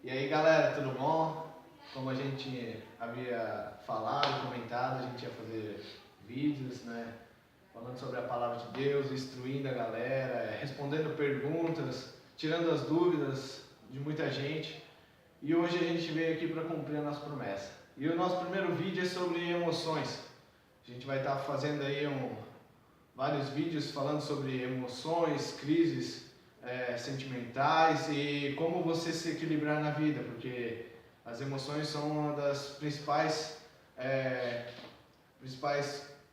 E aí galera, tudo bom? Como a gente havia falado, comentado, a gente ia fazer vídeos, né? Falando sobre a palavra de Deus, instruindo a galera, respondendo perguntas, tirando as dúvidas de muita gente. E hoje a gente veio aqui para cumprir a nossa promessa. E o nosso primeiro vídeo é sobre emoções. A gente vai estar fazendo aí vários vídeos falando sobre emoções, crises sentimentais e como você se equilibrar na vida, porque as emoções são uma das principais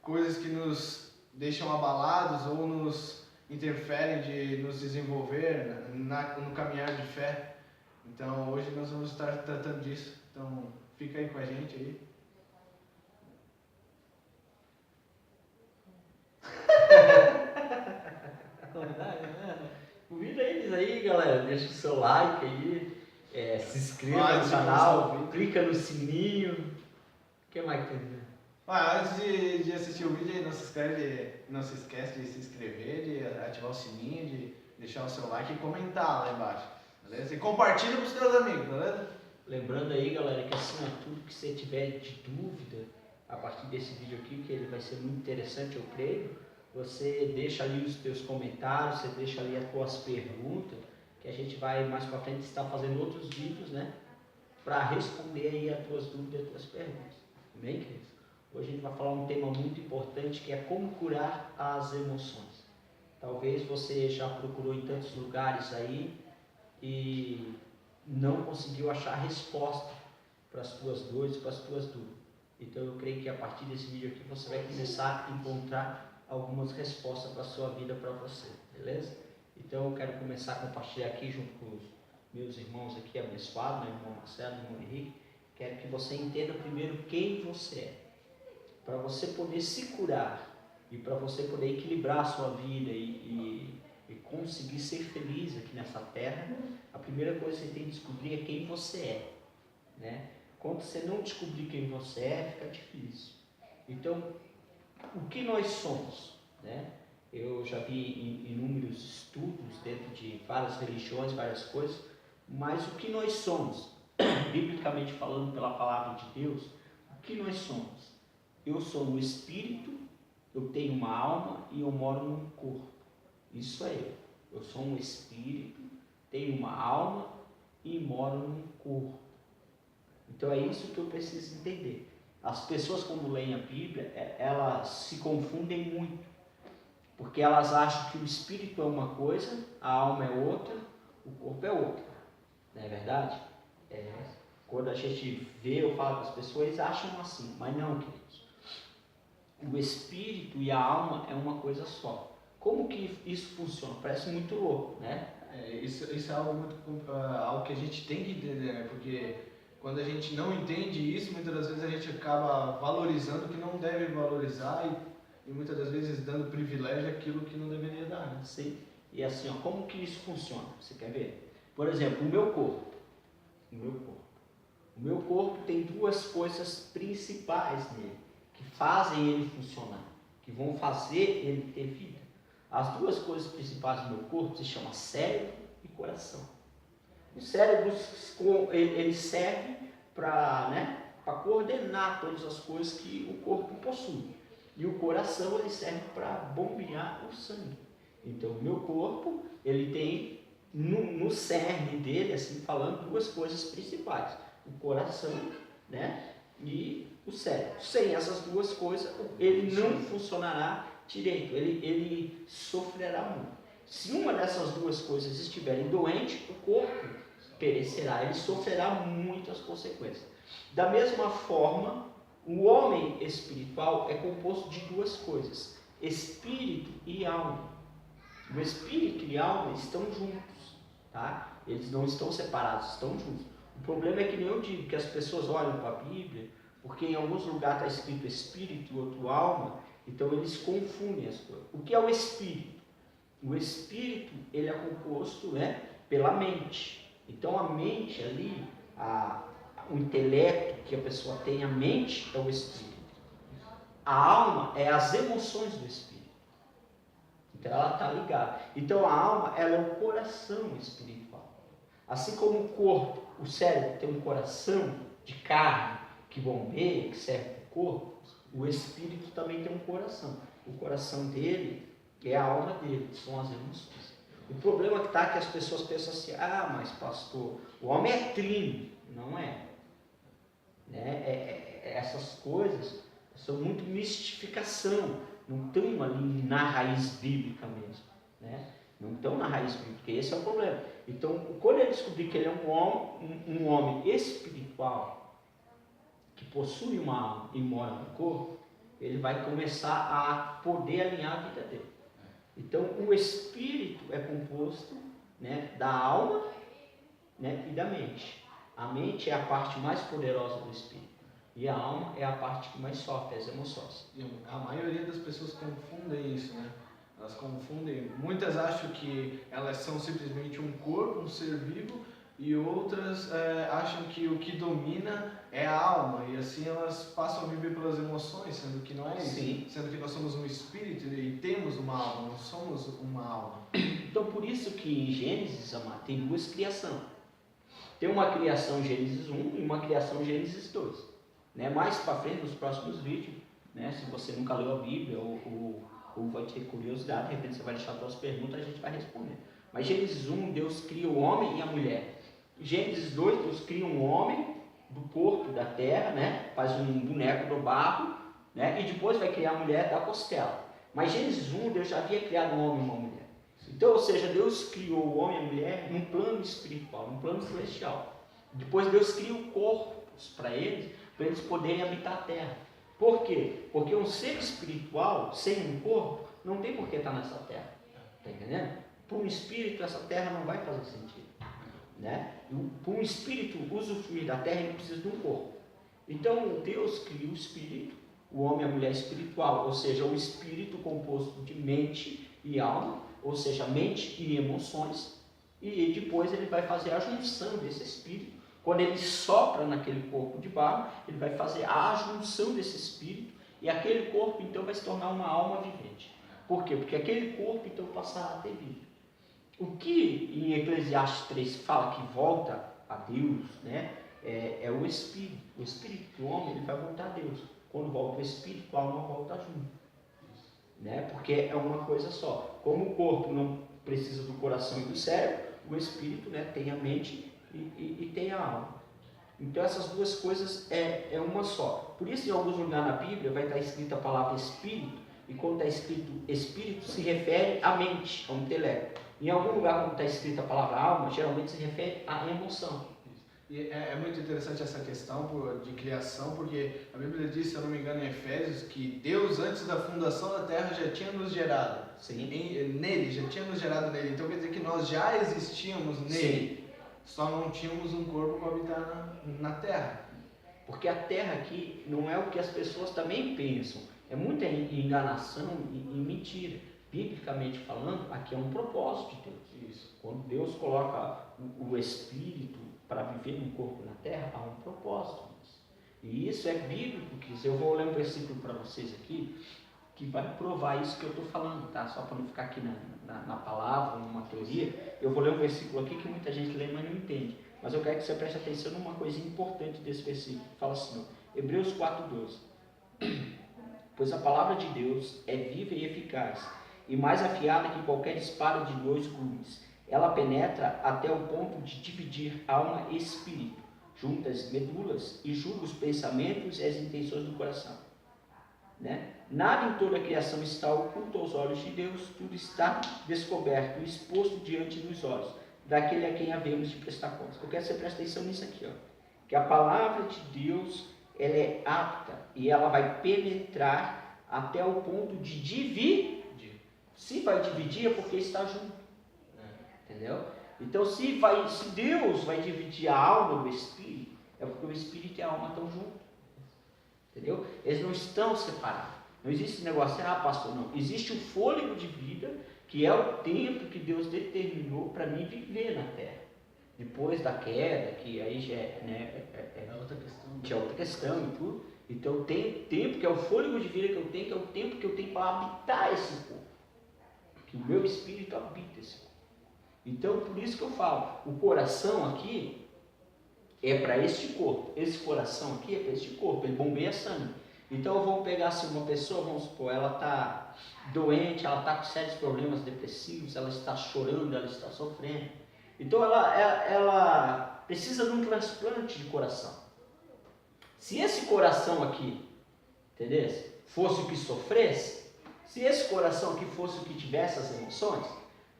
coisas que nos deixam abalados ou nos interferem de nos desenvolver no caminhar de fé. Então hoje nós vamos estar tratando disso. Então fica aí com a gente aí. Convida eles aí, galera. Deixa o seu like aí, se inscreva no canal, clica no sininho. O que mais que tem? Antes de assistir o vídeo, não se esquece de se inscrever, de ativar o sininho, de deixar o seu like e comentar lá embaixo, beleza? E compartilha com os seus amigos, beleza? Lembrando aí, galera, que acima de tudo que você tiver de dúvida a partir desse vídeo aqui, que ele vai ser muito interessante, eu creio, você deixa ali os teus comentários, você deixa ali as tuas perguntas, que a gente vai mais pra frente estar fazendo outros vídeos, né? Para responder aí as tuas dúvidas e as tuas perguntas. Amém, queridos? Hoje a gente vai falar um tema muito importante, que é como curar as emoções. Talvez você já procurou em tantos lugares aí e não conseguiu achar resposta para as tuas dores, para as tuas dúvidas. Então eu creio que a partir desse vídeo aqui você vai começar a encontrar algumas respostas para a sua vida, para você, beleza? Então eu quero começar a compartilhar aqui junto com os meus irmãos aqui abençoados, meu irmão Marcelo, meu irmão Henrique. Quero que você entenda primeiro quem você é, para você poder se curar e para você poder equilibrar a sua vida e conseguir ser feliz aqui nessa terra. A primeira coisa que você tem que descobrir é quem você é, né? Quando você não descobrir quem você é, fica difícil. Então, o que nós somos, né? Eu já vi inúmeros estudos dentro de várias religiões, várias coisas, mas o que nós somos, biblicamente falando pela palavra de Deus, o que nós somos? Eu sou um espírito, eu tenho uma alma e eu moro num corpo. Isso é eu. Eu sou um espírito, tenho uma alma e moro num corpo. Então é isso que eu preciso entender. As pessoas, quando leem a Bíblia, elas se confundem muito, porque elas acham que o espírito é uma coisa, a alma é outra, o corpo é outra. Não é verdade? Quando a gente vê, eu falo para as pessoas, eles acham assim, mas não, queridos. O espírito e a alma é uma coisa só. Como que isso funciona? Parece muito louco, né? Isso é algo que a gente tem que entender, né? Porque quando a gente não entende isso, muitas das vezes a gente acaba valorizando o que não deve valorizar e muitas das vezes dando privilégio àquilo que não deveria dar, né? Sim. E assim, ó, como que isso funciona? Você quer ver? Por exemplo, o meu corpo. O meu corpo tem duas coisas principais nele, que fazem ele funcionar, que vão fazer ele ter vida. As duas coisas principais do meu corpo se chamam cérebro e coração. O cérebro ele serve para coordenar todas as coisas que o corpo possui. E o coração ele serve para bombear o sangue. Então o meu corpo ele tem no cerne dele, assim falando, duas coisas principais: o coração, né, e o cérebro. Sem essas duas coisas ele não funcionará direito, ele sofrerá muito. Se uma dessas duas coisas estiverem doente, o corpo perecerá, ele sofrerá muitas consequências. Da mesma forma, o homem espiritual é composto de duas coisas: espírito e alma. O espírito e a alma estão juntos, tá? Eles não estão separados, estão juntos. O problema é que nem eu digo, que as pessoas olham para a Bíblia, porque em alguns lugares está escrito espírito e outro alma, então eles confundem as coisas. O que é o espírito? O espírito ele é composto, né, pela mente. Então a mente ali, o intelecto que a pessoa tem, a mente é o espírito. A alma é as emoções do espírito. Então ela está ligada. Então a alma ela é o coração espiritual. Assim como o corpo, o cérebro tem um coração de carne que bombeia, que serve para o corpo, o espírito também tem um coração. O coração dele é a alma dele, são as emoções. O problema que está é que as pessoas pensam assim, mas pastor, o homem é trino. Não é. Essas coisas são muito mistificação, não estão ali na raiz bíblica mesmo. Né? Não estão na raiz bíblica, esse é o problema. Então, quando ele descobrir que ele é um homem espiritual, que possui uma alma e mora no corpo, ele vai começar a poder alinhar a vida dele. Então, o espírito é composto, né, da alma, né, e da mente. A mente é a parte mais poderosa do espírito. E a alma é a parte que mais sofre, as emoções. E a maioria das pessoas confundem isso, né? Elas confundem. Muitas acham que elas são simplesmente um corpo, um ser vivo, e outras acham que o que domina é a alma. E assim elas passam a viver pelas emoções, sendo que não é isso. Sim. Sendo que nós somos um espírito e temos uma alma, nós somos uma alma. Então, por isso que em Gênesis, amado, tem duas criações. Tem uma criação Gênesis 1 e uma criação Gênesis 2. Né? Mais para frente, nos próximos vídeos, né? Se você nunca leu a Bíblia ou vai ter curiosidade, de repente você vai deixar suas perguntas, a gente vai responder. Mas Gênesis 1, Deus cria o homem e a mulher. Gênesis 2, Deus cria um homem do corpo da terra, né? Faz um boneco do barro, né? E depois vai criar a mulher da costela. Mas Gênesis 1, Deus já havia criado um homem e uma mulher. Então, ou seja, Deus criou o homem e a mulher num plano espiritual, num plano celestial. Depois Deus cria corpos para eles poderem habitar a terra. Por quê? Porque um ser espiritual, sem um corpo, não tem por que estar nessa terra. Está entendendo? Para um espírito, essa terra não vai fazer sentido. Né? Para um espírito usufruir da terra, ele precisa de um corpo. Então, Deus cria o espírito, o homem e a mulher espiritual, ou seja, o espírito composto de mente e alma, ou seja, mente e emoções, e depois ele vai fazer a junção desse espírito. Quando ele sopra naquele corpo de barro, ele vai fazer a junção desse espírito, e aquele corpo então vai se tornar uma alma vivente. Por quê? Porque aquele corpo então passará a ter vida. O que em Eclesiastes 3 fala que volta a Deus, né, é o espírito. O espírito do homem ele vai voltar a Deus. Quando volta o espírito, a alma volta junto. Né? Porque é uma coisa só. Como o corpo não precisa do coração e do cérebro, o espírito, né, tem a mente e tem a alma. Então essas duas coisas é uma só. Por isso em alguns lugares na Bíblia vai estar escrita a palavra espírito, e quando está escrito espírito se refere à mente, ao intelecto. Em algum lugar quando está escrita a palavra alma, geralmente se refere à emoção. E é muito interessante essa questão de criação, porque a Bíblia diz, se eu não me engano, em Efésios, que Deus, antes da fundação da terra, já tinha nos gerado. Sim. Nele, já tinha nos gerado nele. Então quer dizer que nós já existíamos nele. Sim. Só não tínhamos um corpo para habitar na terra. Porque a terra aqui não é o que as pessoas também pensam. É muita enganação e mentira. Biblicamente falando, aqui é um propósito de Deus. Isso. Quando Deus coloca o Espírito para viver num corpo na terra, há um propósito nisso. E isso é bíblico, que eu vou ler um versículo para vocês aqui, que vai provar isso que eu estou falando, tá? Só para não ficar aqui na palavra, numa teoria, eu vou ler um versículo aqui que muita gente lê, mas não entende. Mas eu quero que você preste atenção numa coisa importante desse versículo. Fala assim, ó, Hebreus 4,12. Pois a palavra de Deus é viva e eficaz, e mais afiada que qualquer espada de 2 gumes. Ela penetra até o ponto de dividir alma e espírito, juntas medulas, e julga os pensamentos e as intenções do coração. Né? Nada em toda a criação está oculto aos olhos de Deus, tudo está descoberto e exposto diante dos olhos daquele a quem havemos de prestar contas. Eu quero que você preste atenção nisso aqui, ó, que a palavra de Deus ela é apta e ela vai penetrar até o ponto de dividir. Se vai dividir é porque está junto. Entendeu? Então se Deus vai dividir a alma do espírito, é porque o espírito e a alma estão juntos. Entendeu? Eles não estão separados. Não existe esse negócio, pastor, não. Existe o fôlego de vida, que é o tempo que Deus determinou para mim viver na terra. Depois da queda, que aí já é outra questão. Já é outra questão e tudo. Então tem tempo que é o fôlego de vida que eu tenho, que é o tempo que eu tenho para habitar esse corpo. Que o meu espírito habita esse corpo. Então, por isso que eu falo, o coração aqui é para este corpo. Esse coração aqui é para este corpo, ele bombeia sangue. Então, vamos pegar assim, uma pessoa, vamos supor, ela está doente, ela está com sérios problemas depressivos, ela está chorando, ela está sofrendo. Então, ela precisa de um transplante de coração. Se esse coração aqui, entendeu? Fosse o que sofresse, se esse coração aqui fosse o que tivesse as emoções,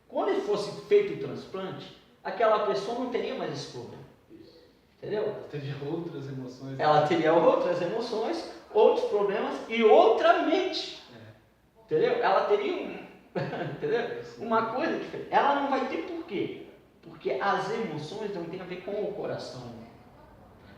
quando ele fosse feito o transplante, aquela pessoa não teria mais esse problema. Entendeu? Ela teria outras emoções. Ela teria outras emoções, outros problemas e outra mente. Entendeu? Ela teria entendeu? Uma coisa diferente. Ela não vai ter por quê? Porque as emoções não têm a ver com o coração.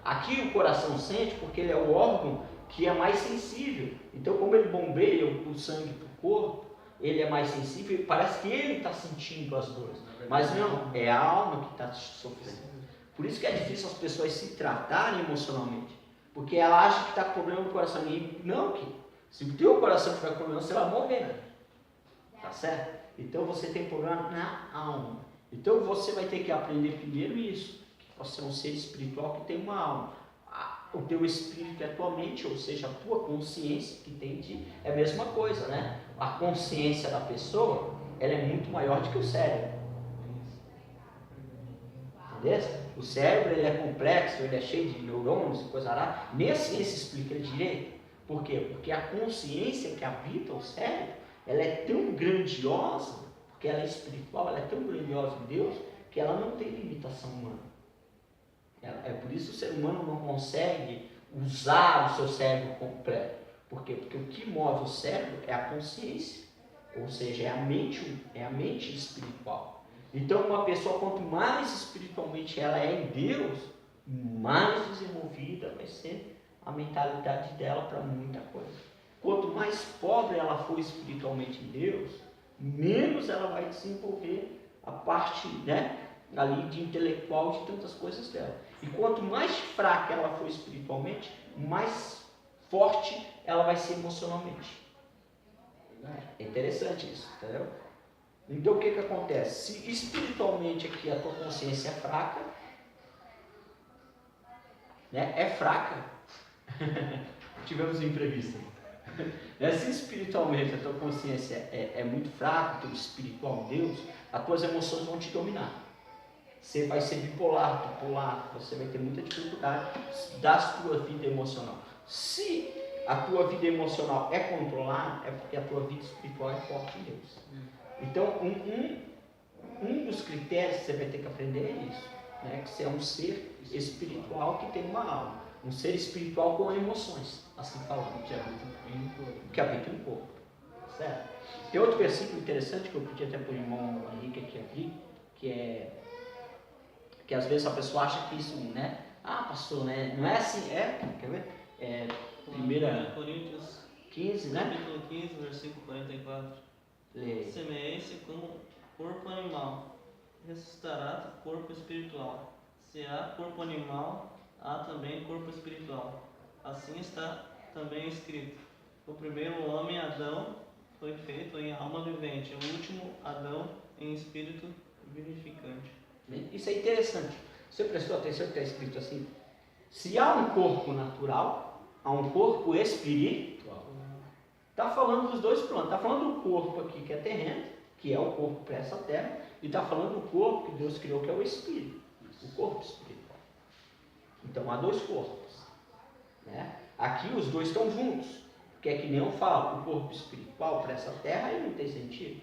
Aqui o coração sente porque ele é o órgão que é mais sensível. Então, como ele bombeia o sangue para o corpo, ele é mais sensível, parece que ele está sentindo as dores. Mas não, é a alma que está sofrendo. Por isso que é difícil as pessoas se tratarem emocionalmente. Porque ela acha que está com problema no coração. E não, que se o teu coração tiver com problema, você vai morrer. Tá certo? Então você tem problema na alma. Então você vai ter que aprender primeiro isso. Que você é um ser espiritual que tem uma alma. O teu espírito é a tua mente, ou seja, a tua consciência que tem é a mesma coisa, né? A consciência da pessoa, ela é muito maior do que o cérebro. Entendeu? O cérebro ele é complexo, ele é cheio de neurônios e coisa lá. Nem a ciência explica ele direito. Por quê? Porque a consciência que habita o cérebro, ela é tão grandiosa, porque ela é espiritual, ela é tão grandiosa em Deus, que ela não tem limitação humana. É por isso que o ser humano não consegue usar o seu cérebro completo. Por quê? Porque o que move o cérebro é a consciência, ou seja, é a mente espiritual. Então, uma pessoa, quanto mais espiritualmente ela é em Deus, mais desenvolvida vai ser a mentalidade dela para muita coisa. Quanto mais pobre ela for espiritualmente em Deus, menos ela vai desenvolver a parte, né, ali de intelectual de tantas coisas dela. E quanto mais fraca ela for espiritualmente, mais forte ela vai ser emocionalmente. É interessante isso, entendeu? Então o que acontece? Se espiritualmente aqui a tua consciência é fraca, né? É fraca. Tivemos um imprevisto. Se espiritualmente a tua consciência é muito fraca, teu espiritual em Deus, as tuas emoções vão te dominar. Você vai ser bipolar, você vai ter muita dificuldade da sua vida emocional. Se a tua vida emocional é controlada, é porque a tua vida espiritual é forte em Deus. Então, um dos critérios que você vai ter que aprender é isso, né? Que você é um ser espiritual que tem uma alma, um ser espiritual com emoções, assim falando. Que habita um corpo. Certo? Tem outro versículo interessante que eu pedi até para o irmão Henrique aqui abrir, que às vezes a pessoa acha que isso, né? Ah, pastor, né? Não é assim, quer ver? 1 Coríntios 15, né? Capítulo 15, versículo 44. Lê. Semeie-se como corpo animal, ressuscitará corpo espiritual. Se há corpo animal, há também corpo espiritual. Assim está também escrito: o primeiro homem, Adão, foi feito em alma vivente, o último, Adão, em espírito vivificante. Isso é interessante. Você prestou atenção que está escrito assim? Se há um corpo natural, há um corpo espiritual. Está falando dos dois planos. Está falando do corpo aqui que é terreno, que é o corpo para essa terra, e está falando do corpo que Deus criou, que é o espírito, o corpo espiritual. Então há dois corpos, né? Aqui os dois estão juntos, porque é que nem eu falo, o corpo espiritual para essa terra ele não tem sentido.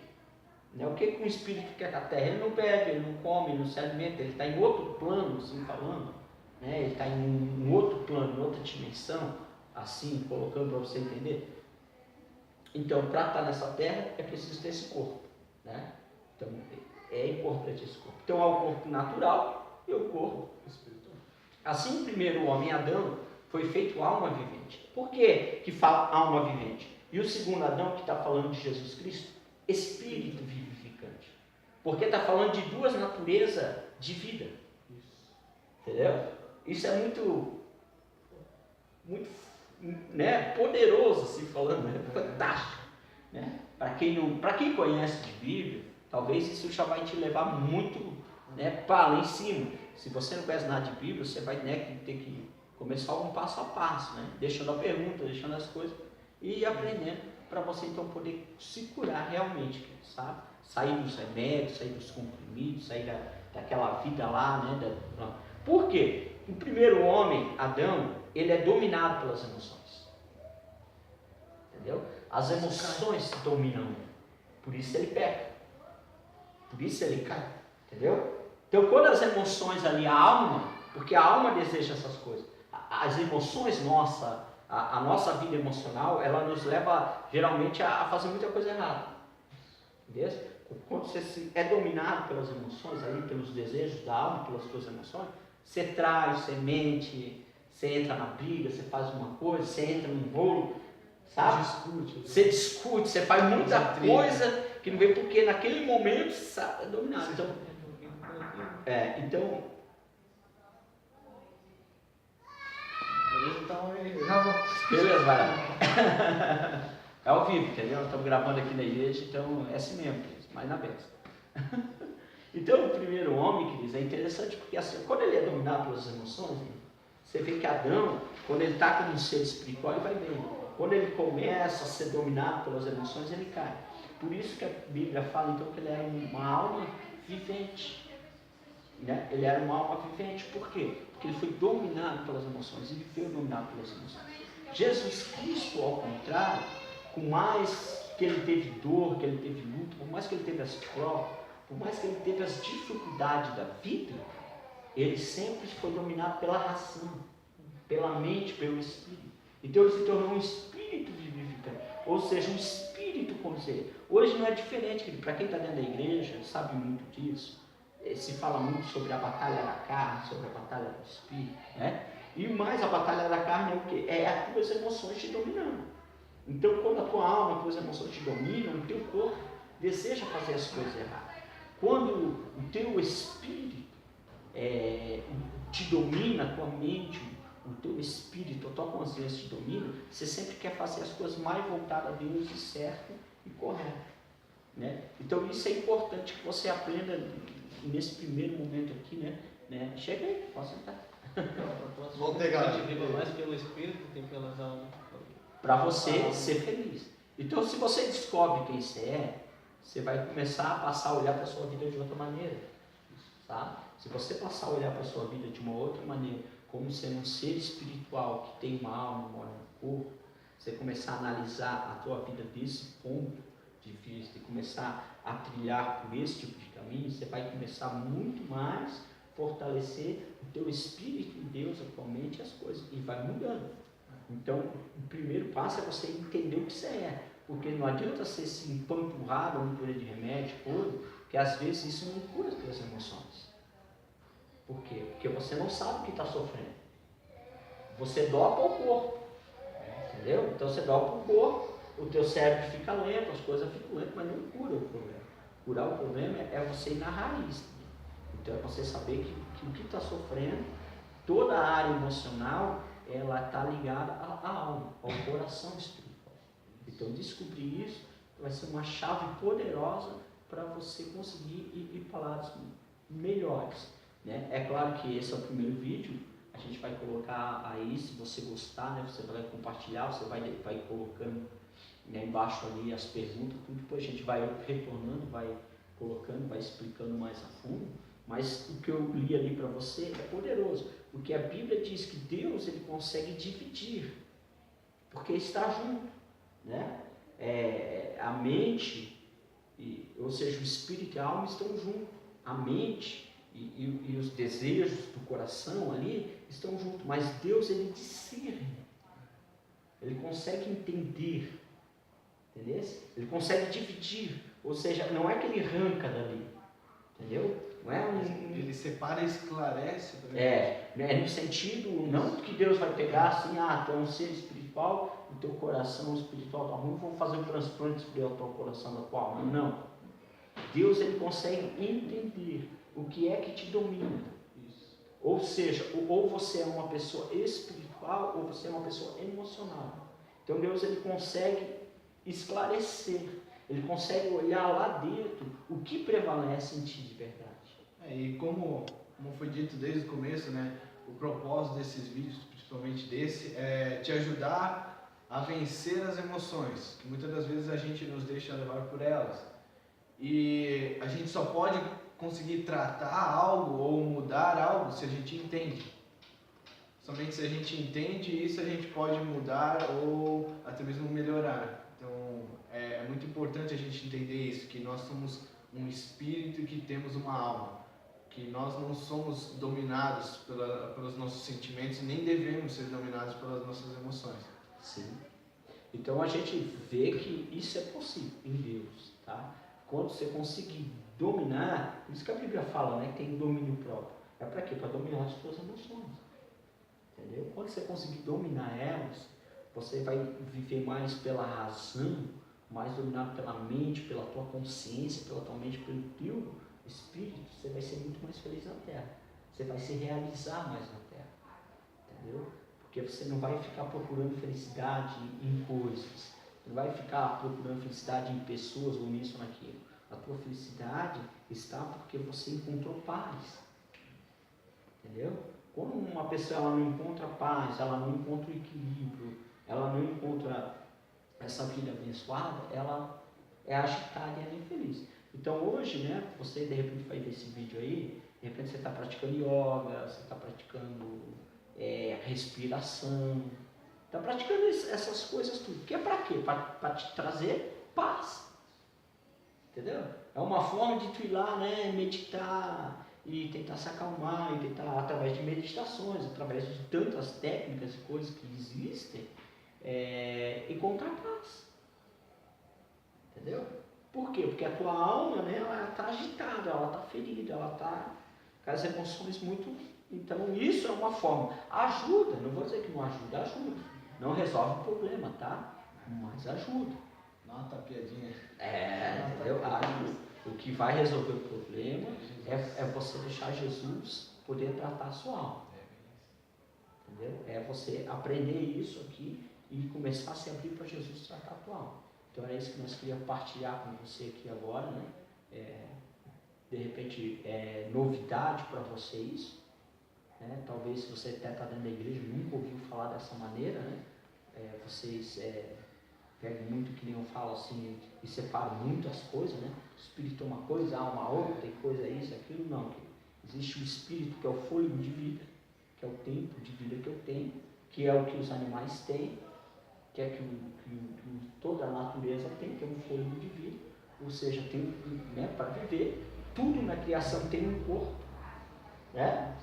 Né? O que o espírito quer com a terra? Ele não bebe, ele não come, ele não se alimenta, ele está em outro plano, assim falando, né? Ele está em um outro plano, em outra dimensão, assim colocando para você entender. Então, para estar nessa terra é preciso ter esse corpo, né? Então, é importante esse corpo. Então, há o corpo natural e o corpo espiritual. Assim, o primeiro homem, Adão, foi feito alma vivente. Por que fala alma vivente? E o segundo Adão, que está falando de Jesus Cristo, espírito vivificante. Porque está falando de duas naturezas de vida. Entendeu? Isso é muito, né, poderoso, assim falando, né? Fantástico. Né? Para quem conhece de Bíblia, talvez isso já vai te levar muito, né, para lá em cima. Se você não conhece nada de Bíblia, você vai, né, ter que começar um passo a passo, né, deixando a pergunta, deixando as coisas e ir aprendendo para você então poder se curar realmente, sabe? Sair dos remédios, sair dos comprimidos, sair daquela vida lá, né? Por quê? O primeiro homem, Adão, ele é dominado pelas emoções. Entendeu? As emoções dominam ele. Por isso ele peca. Por isso ele cai. Entendeu? Então quando as emoções ali, a alma, porque a alma deseja essas coisas. As emoções nossas, a nossa vida emocional, ela nos leva geralmente a fazer muita coisa errada. Entendeu? Quando você é dominado pelas emoções, ali, pelos desejos da alma, pelas suas emoções, você trai, você mente, você entra na briga, você faz uma coisa, você entra num rolo, sabe? Você discute, você faz muita coisa que não vem porque naquele momento você é dominado. Então, beleza, vai lá. É ao vivo, entendeu? Estamos gravando aqui na igreja, então é assim mesmo, mais na benção. Então, o primeiro homem, queridos, é interessante porque assim, quando ele é dominado pelas emoções, você vê que Adão, quando ele está como um ser espiritual, ele vai bem. Quando ele começa a ser dominado pelas emoções, ele cai. Por isso que a Bíblia fala, então, que ele era uma alma vivente. Né? Ele era uma alma vivente. Por quê? Porque ele foi dominado pelas emoções. Ele veio dominado pelas emoções. Jesus Cristo, ao contrário, por mais que ele teve dor, que ele teve luta, por mais que ele teve as provas, por mais que ele teve as dificuldades da vida, ele sempre foi dominado pela razão, pela mente, pelo espírito. Então ele se tornou um espírito vivificante, ou seja, um espírito como ser. Hoje não é diferente, para quem está dentro da igreja, sabe muito disso. Se fala muito sobre a batalha da carne, sobre a batalha do espírito, né? E mais a batalha da carne é o quê? É as tuas emoções te dominando. Então, quando a tua alma, as tuas emoções te dominam, o teu corpo deseja fazer as coisas erradas. Quando o teu espírito te domina, a tua mente, o teu espírito, a tua consciência te domina, você sempre quer fazer as coisas mais voltadas a Deus e certo e correto. Né? Então, isso é importante que você aprenda nesse primeiro momento aqui, né? Chega aí, posso sentar. Vou pegar. A gente viva mais pelo espírito do que pelas almas. Para você ser feliz. Então, se você descobre quem você é, você vai começar a passar a olhar para a sua vida de outra maneira. Tá? Se você passar a olhar para a sua vida de uma outra maneira, como sendo um ser espiritual que tem uma alma, mora no corpo, você começar a analisar a tua vida desse ponto de vista e começar a trilhar por esse tipo de caminho, você vai começar muito mais fortalecer o teu espírito em Deus atualmente, as coisas, e vai mudando. Então, o primeiro passo é você entender o que você é, porque não adianta você se empanturrar numa cura de remédio, porque às vezes isso não cura as tuas emoções. Por quê? Porque você não sabe o que está sofrendo. Você dopa o corpo, entendeu? Então você dopa o corpo, o teu cérebro fica lento, as coisas ficam lentas, mas não cura o problema. Curar o problema é você ir na raiz. Então é você saber que o que está sofrendo, toda a área emocional, ela está ligada à alma, ao coração espiritual. Então descobrir isso vai ser uma chave poderosa para você conseguir ir para lados melhores. Né? É claro que esse é o primeiro vídeo, a gente vai colocar aí, se você gostar, né, você vai compartilhar, você vai colocando, né, embaixo ali as perguntas, tudo, depois a gente vai retornando, vai colocando, vai explicando mais a fundo, mas o que eu li ali para você é poderoso, porque a Bíblia diz que Deus ele consegue dividir, porque está junto, né? A mente, ou seja, o espírito e a alma estão juntos, a mente e os desejos do coração ali estão juntos, mas Deus ele discerne, ele consegue entender, entendeu? Ele consegue dividir, ou seja, não é que ele arranca dali, entendeu? Não é ele separa e esclarece. É no sentido, não que Deus vai pegar assim, tu é um ser espiritual, o teu coração espiritual está ruim, vou fazer um transplante espiritual do teu coração da tua alma. Não. Deus ele consegue entender o que é que te domina. Isso. Ou seja, ou você é uma pessoa espiritual ou você é uma pessoa emocional. Então Deus ele consegue esclarecer. Ele consegue olhar lá dentro o que prevalece em ti de verdade. E como foi dito desde o começo, né, o propósito desses vídeos, principalmente desse, é te ajudar a vencer as emoções, que muitas das vezes a gente nos deixa levar por elas. E a gente só pode conseguir tratar algo ou mudar algo se a gente entende. Somente se a gente entende isso, a gente pode mudar ou até mesmo melhorar. Então, é muito importante a gente entender isso, que nós somos um espírito e que temos uma alma. Que nós não somos dominados pelos nossos sentimentos e nem devemos ser dominados pelas nossas emoções. Sim. Então a gente vê que isso é possível em Deus, tá? Quando você conseguir dominar, por isso que a Bíblia fala, né, que tem domínio próprio. É para quê? Para dominar as suas emoções. Entendeu? Quando você conseguir dominar elas, você vai viver mais pela razão, mais dominado pela mente, pela tua consciência, pela tua mente, pelo teu espírito, você vai ser muito mais feliz na Terra. Você vai se realizar mais na Terra. Entendeu? Porque você não vai ficar procurando felicidade em coisas. Você não vai ficar procurando felicidade em pessoas ou nisso ou naquilo. A tua felicidade está porque você encontrou paz. Entendeu? Quando uma pessoa ela não encontra paz, ela não encontra o equilíbrio, ela não encontra essa vida abençoada, ela é agitada e é infeliz. Então hoje, né, você de repente vai ver esse vídeo aí, de repente você está praticando yoga, você está praticando respiração, está praticando essas coisas tudo. Que é para quê? Para te trazer paz. Entendeu? É uma forma de tu ir lá, né, meditar e tentar se acalmar, e tentar, através de meditações, através de tantas técnicas e coisas que existem, encontrar paz. Entendeu? Por quê? Porque a tua alma, né, ela está agitada, ela está ferida, ela está com as emoções muito... Então isso é uma forma. Ajuda, não vou dizer que não ajuda, ajuda. Não resolve o problema, tá? Mas ajuda. Dá uma tapiadinha. Entendeu? Ajuda. O que vai resolver o problema é você deixar Jesus poder tratar a sua alma. Entendeu? É você aprender isso aqui e começar a se abrir para Jesus tratar a tua alma. Então é isso que nós queríamos partilhar com você aqui agora, né? De repente é novidade para você isso. Talvez se você até está dentro da igreja nunca ouviu falar dessa maneira, né? Vocês pegam muito que nem eu falo assim e separam muito as coisas, né? O espírito é uma coisa, a alma outra, tem coisa isso, aquilo, não. Existe o espírito que é o fôlego de vida, que é o tempo de vida que eu tenho, que é o que os animais têm, que é que toda a natureza tem, que é um fôlego de vida, ou seja, tem, né, para viver. Tudo na criação tem um corpo, né?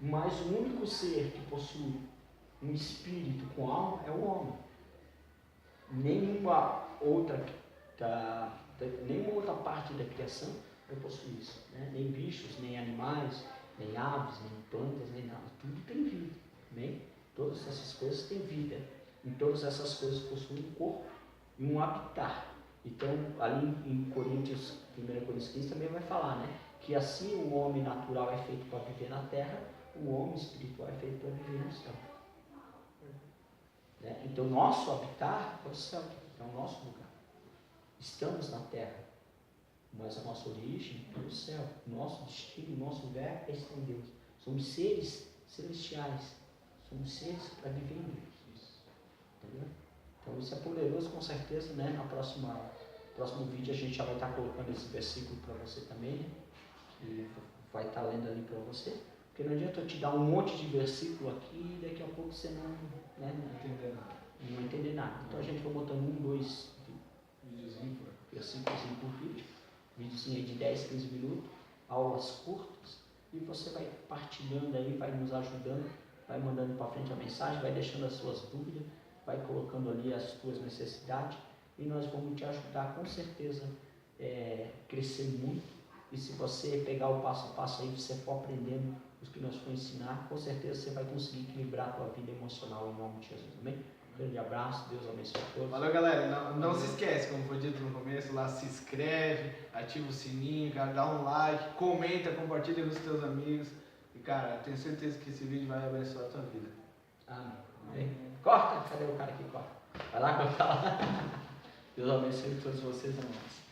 Mas o único ser que possui um espírito com alma é o homem. Nenhuma outra parte da criação vai possuir isso, né? Nem bichos, nem animais, nem aves, nem plantas, nem nada. Tudo tem vida, né? Todas essas coisas têm vida. E todas essas coisas possuem um corpo e um habitat. Então, ali em Coríntios, 1 Coríntios 15 também vai falar, né? Que assim o homem natural é feito para viver na terra, o homem espiritual é feito para viver no céu. Né? Então, nosso habitat é o céu, é o nosso lugar. Estamos na terra, mas a nossa origem é o céu. Nosso destino, nosso lugar é estar em Deus. Somos seres celestiais, somos seres para viver em Deus. Entendeu? Então, isso é poderoso, com certeza, né? No próximo vídeo a gente já vai estar colocando esse versículo para você também, né? Que vai estar lendo ali para você. Porque não adianta eu te dar um monte de versículo aqui e daqui a pouco você não entender nada. Então a gente vai botando 1, 2 versículos por vídeo, videozinho aí de 10, 15 minutos, aulas curtas, e você vai partilhando aí, vai nos ajudando, vai mandando para frente a mensagem, vai deixando as suas dúvidas, vai colocando ali as suas necessidades, e nós vamos te ajudar com certeza crescer muito. E se você pegar o passo a passo aí, você for aprendendo os que nós vamos ensinar, com certeza você vai conseguir equilibrar a tua vida emocional em nome de Jesus, amém? Um grande abraço, Deus abençoe a todos. Valeu, galera. Não se esquece, como foi dito no começo, lá se inscreve, ativa o sininho, cara, dá um like, comenta, compartilha com os teus amigos. E, cara, eu tenho certeza que esse vídeo vai abençoar a tua vida. Amém. Corta! Cadê o cara que corta? Vai lá cortar lá. Deus abençoe todos vocês, amados.